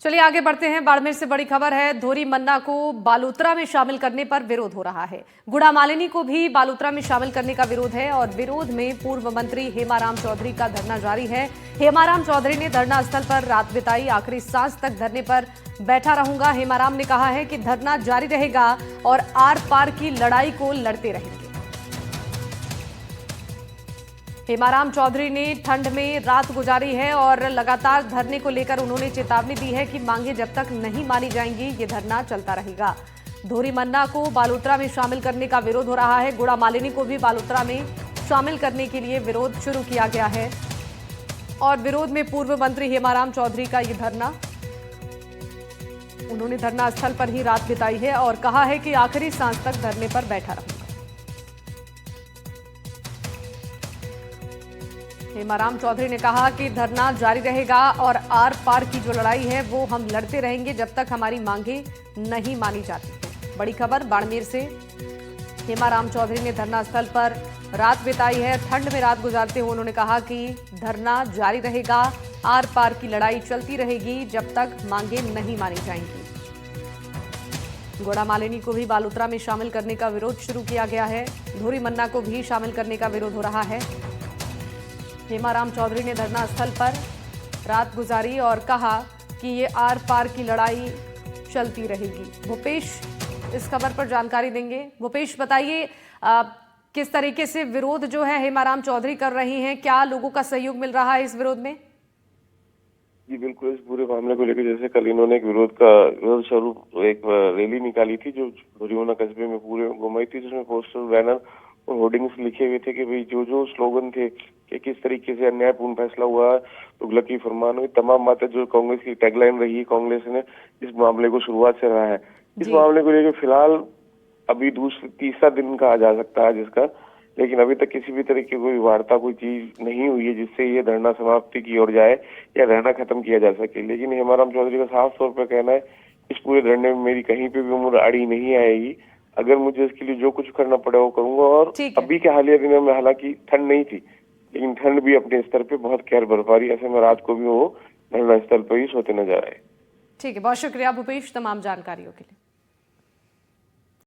चलिए आगे बढ़ते हैं। बाड़मेर से बड़ी खबर है। धोरी मन्ना को बालोतरा में शामिल करने पर विरोध हो रहा है। गुड़ा मालिनी को भी बालोतरा में शामिल करने का विरोध है और विरोध में पूर्व मंत्री हेमाराम चौधरी का धरना जारी है। हेमाराम चौधरी ने धरना स्थल पर रात बिताई। आखिरी सांस तक धरने पर बैठा रहूंगा। हेमाराम ने कहा है कि धरना जारी रहेगा और आर पार की लड़ाई को लड़ते रहेंगे। हेमाराम चौधरी ने ठंड में रात गुजारी है और लगातार धरने को लेकर उन्होंने चेतावनी दी है कि मांगे जब तक नहीं मानी जाएंगी ये धरना चलता रहेगा। धोरी मन्ना को बालोतरा में शामिल करने का विरोध हो रहा है। गुड़ा मालिनी को भी बालोतरा में शामिल करने के लिए विरोध शुरू किया गया है और विरोध में पूर्व मंत्री हेमाराम चौधरी का ये धरना, उन्होंने धरना स्थल पर ही रात बिताई है और कहा है कि आखिरी सांस तक धरने पर बैठा रहूंगा। हेमाराम चौधरी ने कहा कि धरना जारी रहेगा और आर पार की जो लड़ाई है वो हम लड़ते रहेंगे जब तक हमारी मांगे नहीं मानी जाती। बड़ी खबर बाड़मेर से। हेमाराम चौधरी ने धरना स्थल पर रात बिताई है। ठंड में रात गुजारते हुए उन्होंने कहा कि धरना जारी रहेगा, आर पार की लड़ाई चलती रहेगी जब तक मांगे नहीं मानी जाएंगी। गुड़ा मालिनी को भी बालोतरा में शामिल करने का विरोध शुरू किया गया है। धोरी मन्ना को भी शामिल करने का विरोध हो रहा है। हेमाराम चौधरी ने धरना स्थल पर रात गुजारी और कहा कि ये आर पार की लड़ाई चलती रहेगी। भूपेश इस खबर पर जानकारी देंगे। भूपेश बताइए, किस तरीके से विरोध जो है हेमाराम चौधरी कर रही हैं, क्या लोगों का सहयोग मिल रहा है इस विरोध में? जी बिल्कुल, इस पूरे मामले को लेकर जैसे कल इन्होंने एक विरोध स्वरूप एक रैली निकाली थी जो धोरीमन्ना कस्बे में पूरे घुमाई थी, जिसमें पोस्टर, बैनर और होर्डिंग्स लिखे हुए थे कि भाई जो स्लोगन थे कि किस तरीके से अन्यायपूर्ण फैसला हुआ, तुगलकी फरमान हुई, तमाम बातें जो कांग्रेस की टैगलाइन रही है, कांग्रेस ने इस मामले को शुरुआत से रहा है। इस मामले को लेकर फिलहाल अभी तीसरा दिन कहा जा सकता है जिसका, लेकिन अभी तक किसी भी तरह की कोई वार्ता, कोई चीज नहीं हुई है जिससे ये धरना समाप्ति की ओर जाए या धरना खत्म किया जा सके। लेकिन हेमाराम चौधरी का साफ तौर पर कहना है इस पूरे धरने में मेरी कहीं पे भी उम्र आड़ी नहीं आएगी। अगर मुझे इसके लिए जो कुछ करना पड़े वो करूंगा। और अभी के हालिया दिनों में हालांकि ठंड नहीं थी, लेकिन ठंड भी अपने स्तर पे बहुत कहर बरपा रही है। ऐसे में रात को भी वो धरना स्थल पर ही सोते नजर आए। ठीक है, बहुत शुक्रिया भूपेश तमाम जानकारियों के लिए।